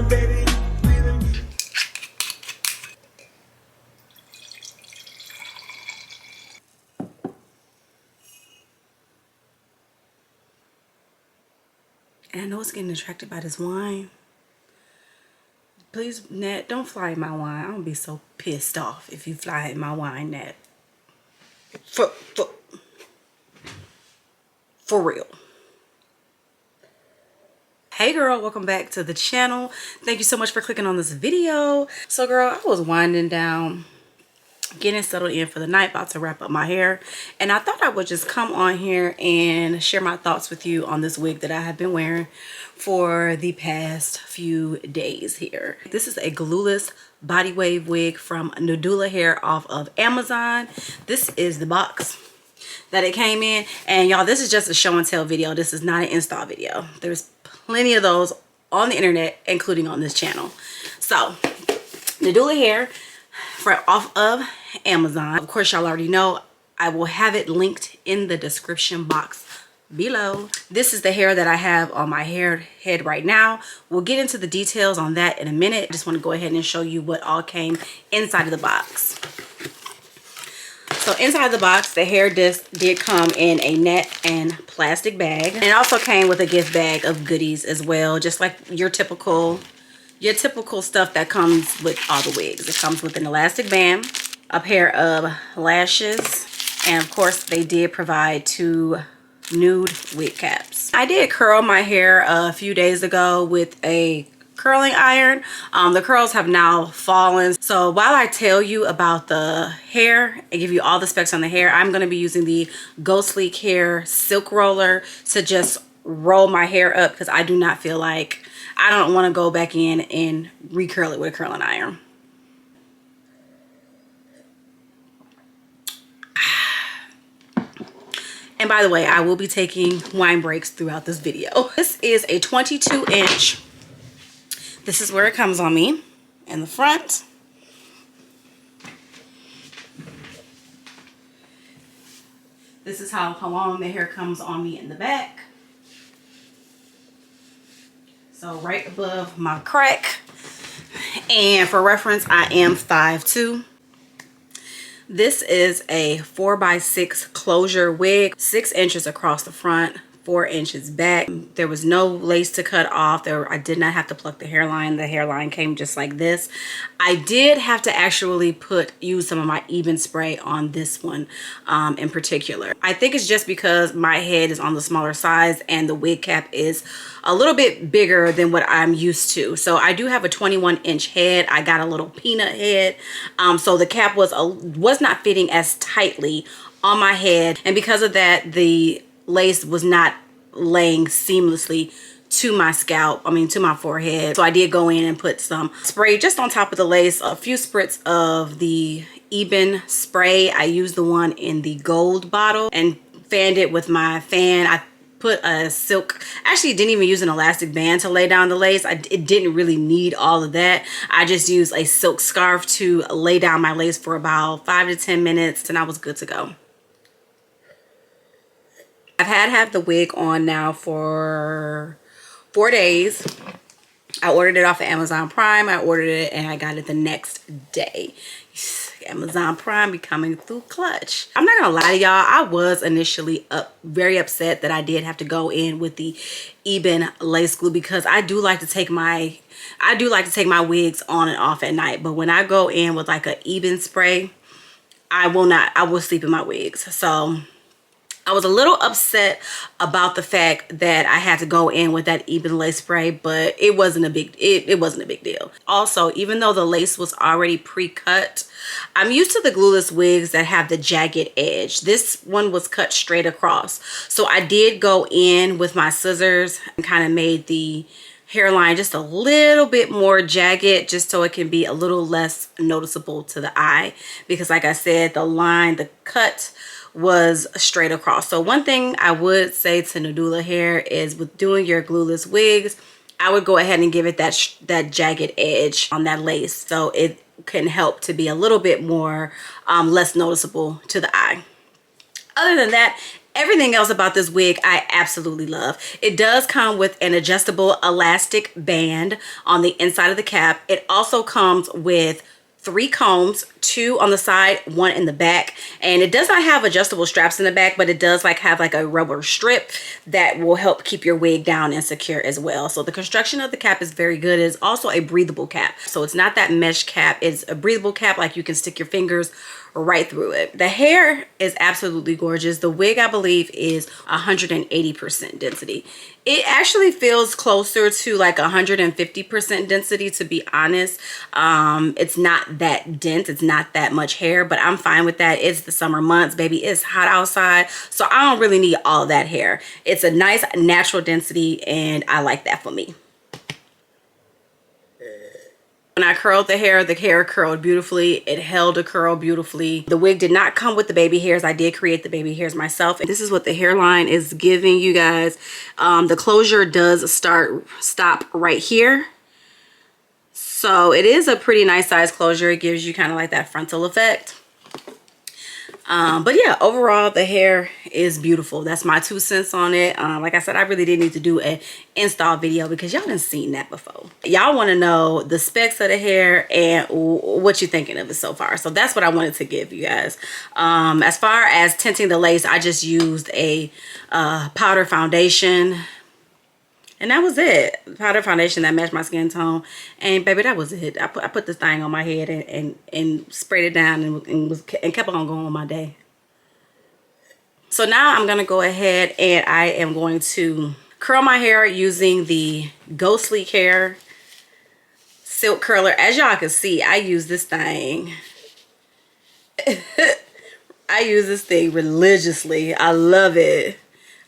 baby. And I know it's getting attracted by this wine. Please, Nat, don't fly in my wine. I'm gonna be so pissed off if you fly in my wine, Nat. For real. Hey girl, welcome back to the channel. Thank you so much for clicking on this video. So girl, I was winding down, getting settled in for the night, about to wrap up my hair, and I thought I would just come on here and share my thoughts with you on this wig that I have been wearing for the past few days here. This is a glueless body wave wig from Nadula hair off of Amazon. This is the box that it came in, and y'all, this is just a show and tell video. This is not an install video. There's plenty of those on the internet, including on this channel. So Nadula hair off of Amazon. Of course, y'all already know I will have it linked in the description box below. This is the hair that I have on my head right now. We'll get into the details on that in a minute. I just want to go ahead and show you what all came inside of the box. So inside the box, the hair disc did come in a net and plastic bag, and it also came with a gift bag of goodies as well, just like your typical stuff that comes with all the wigs. It comes with an elastic band, a pair of lashes, and of course they did provide 2 nude wig caps. I did curl my hair a few days ago with a curling iron. The curls have now fallen. So while I tell you about the hair and give you all the specs on the hair, I'm going to be using the Go Sleek Hair Silk Roller to just roll my hair up, because I do not feel like, I don't want to go back in and recurl it with a curling iron. And by the way, I will be taking wine breaks throughout this video. This is a 22-inch. This is where it comes on me in the front. This is how long the hair comes on me in the back. So right above my crack. And for reference, I am 5'2". This is a 4x6 closure wig, 6 inches across the front, 4 inches back. There was no lace to cut off. I did not have to pluck the hairline. The hairline came just like this. I did have to actually use some of my Even spray on this one in particular. I think it's just because my head is on the smaller size and the wig cap is a little bit bigger than what I'm used to. So I do have a 21-inch head. I got a little peanut head. So the cap was not fitting as tightly on my head. And because of that, the lace was not laying seamlessly to my scalp, to my forehead. So I did go in and put some spray just on top of the lace, a few spritz of the Even spray. I used the one in the gold bottle and fanned it with my fan. I put a silk, actually didn't even use an elastic band to lay down the lace. It didn't really need all of that. I just used a silk scarf to lay down my lace for about 5 to 10 minutes, and I was good to go. I've had the wig on now for 4 days. I ordered it off of Amazon Prime. I ordered it and I got it the next day. Amazon Prime be coming through clutch. I'm not gonna lie to y'all, I was initially very upset that I did have to go in with the Even lace glue, because I do like to take my wigs on and off at night. But when I go in with like an Even spray, I will sleep in my wigs. So I was a little upset about the fact that I had to go in with that Even lace spray, but it wasn't a big deal. Also, even though the lace was already pre-cut, I'm used to the glueless wigs that have the jagged edge. This one was cut straight across. So I did go in with my scissors and kind of made the hairline just a little bit more jagged, just so it can be a little less noticeable to the eye, because like I said, the cut was straight across. So one thing I would say to Nadula hair is, with doing your glueless wigs, I would go ahead and give it that jagged edge on that lace, so it can help to be a little bit more less noticeable to the eye. Other than that, Everything else about this wig I absolutely love. It does come with an adjustable elastic band on the inside of the cap. It also comes with 3 combs, 2 on the side, 1 in the back, and it does not have adjustable straps in the back, but it does like have like a rubber strip that will help keep your wig down and secure as well. So the construction of the cap is very good. It is also a breathable cap, so it's not that mesh cap. It's a breathable cap, like you can stick your fingers right through it. The hair is absolutely gorgeous. The wig, I believe, is 180% density. It actually feels closer to like 150% density, to be honest. It's not that dense. It's not that much hair, but I'm fine with that. It's the summer months, baby. It's hot outside, so I don't really need all that hair. It's a nice natural density, and I like that for me. When I curled the hair curled beautifully. It held a curl beautifully. The wig did not come with the baby hairs. I did create the baby hairs myself. And this is what the hairline is giving you guys. The closure does stop right here. So it is a pretty nice size closure. It gives you kind of like that frontal effect. But yeah, overall the hair is beautiful. That's my 2 cents on it. Like I said, I really did need to do an install video because y'all done seen that before. Y'all want to know the specs of the hair and what you're thinking of it so far. So that's what I wanted to give you guys. As far as tinting the lace, I just used a powder foundation. And that was it. Powder foundation that matched my skin tone. And baby, that was it. I put this thing on my head and sprayed it down and kept on going my day. So now I'm going to go ahead and I am going to curl my hair using the Go Sleek Hair Silk Curler. As y'all can see, I use this thing. I use this thing religiously. I love it.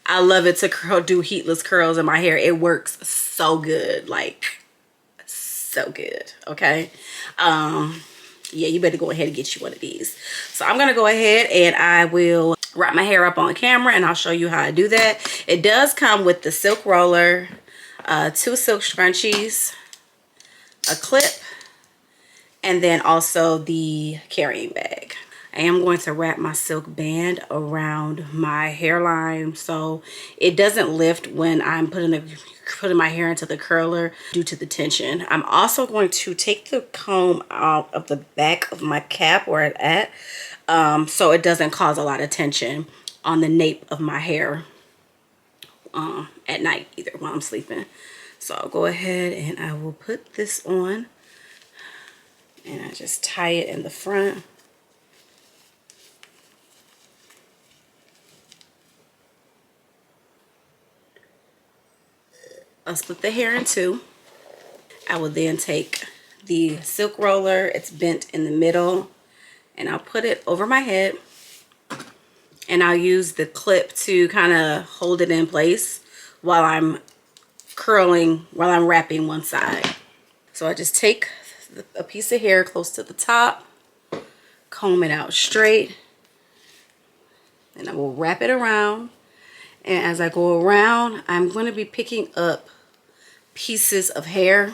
I love it to do heatless curls in my hair. It works so good, like so good. Okay. Yeah, you better go ahead and get you one of these. So I'm gonna go ahead and I will wrap my hair up on camera and I'll show you how I do that. It does come with the silk roller, 2 silk scrunchies, a clip, and then also the carrying bag. I am going to wrap my silk band around my hairline so it doesn't lift when I'm putting my hair into the curler due to the tension. I'm also going to take the comb out of the back of my cap where it's at, so it doesn't cause a lot of tension on the nape of my hair at night either while I'm sleeping. So I'll go ahead and I will put this on and I just tie it in the front. I'll split the hair in 2. I will then take the silk roller, it's bent in the middle, and I'll put it over my head. And I'll use the clip to kind of hold it in place while I'm wrapping one side. So I just take a piece of hair close to the top, comb it out straight, and I will wrap it around. And as I go around, I'm going to be picking up pieces of hair.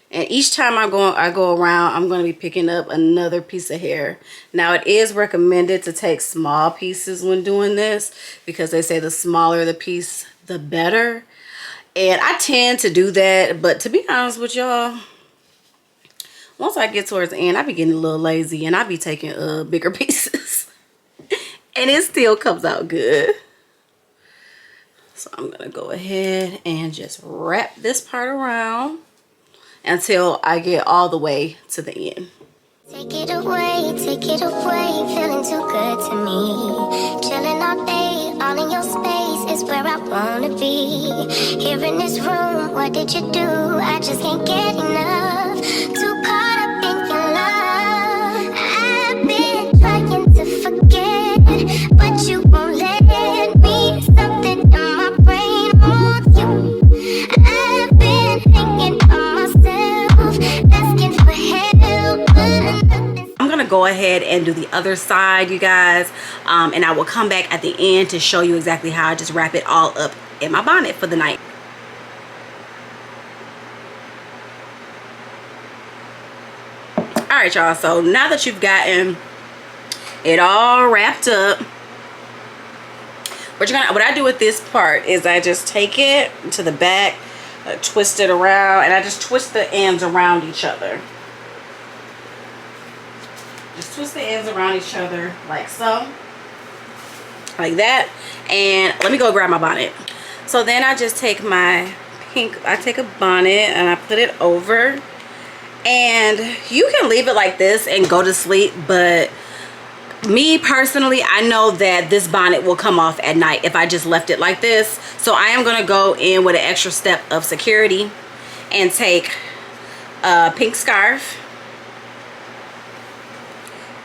And each time I go around, I'm going to be picking up another piece of hair. Now, it is recommended to take small pieces when doing this because they say the smaller the piece, the better. And I tend to do that. But to be honest with y'all, once I get towards the end, I be getting a little lazy and I be taking bigger pieces. And it still comes out good. So I'm going to go ahead and just wrap this part around until I get all the way to the end. Take it away, feeling too good to me. Chilling all day, all in your space is where I wanna be. Here in this room, what did you do? I just can't get enough. Too caught up in your love. I've been trying to forget, but you won't let me. Something in my brain wants you. I've been hanging on myself, asking for help, but I'm gonna go ahead and do the other side, you guys, and I will come back at the end to show you exactly how I just wrap it all up in my bonnet for the night. All right, y'all, so now that you've gotten it all wrapped up. What I do with this part is I just take it to the back, twist it around, and I just twist the ends around each other. Just twist the ends around each other like so. Like that. And let me go grab my bonnet. So then I just take my I take a bonnet and I put it over. And you can leave it like this and go to sleep, but me personally, I know that this bonnet will come off at night if I just left it like this. So I am going to go in with an extra step of security and take a pink scarf.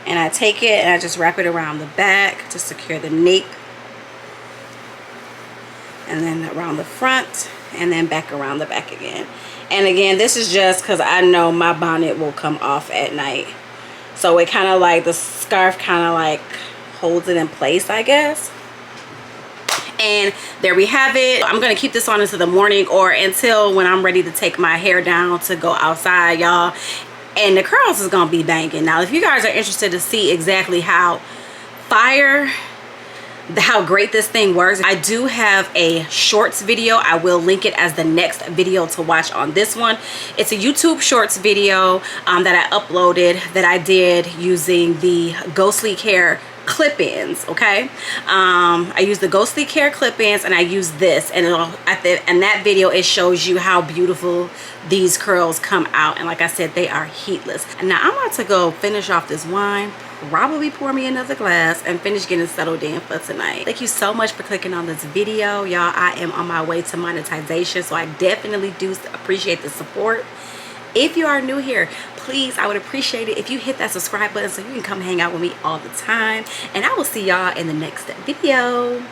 And I take it and I just wrap it around the back to secure the nape. And then around the front and then back around the back again. And again, this is just because I know my bonnet will come off at night. So it kind of like, the scarf kind of like holds it in place, I guess. And there we have it. I'm going to keep this on into the morning or until when I'm ready to take my hair down to go outside, y'all. And the curls is going to be banging. Now, if you guys are interested to see exactly how great this thing works, I do have a shorts video. I will link it as the next video to watch on this one. It's a YouTube shorts video that I uploaded that I did using the Ghostly Care clip-ins. Okay, I use the Ghostly Care clip-ins and I use this, and in that video it shows you how beautiful these curls come out. And like I said, they are heatless. And now I'm about to go finish off this wine, probably pour me another glass, and finish getting settled in for tonight. Thank you so much for clicking on this video, y'all. I am on my way to monetization, so I definitely do appreciate the support. If you are new here, please, I would appreciate it if you hit that subscribe button so you can come hang out with me all the time. And I will see y'all in the next video.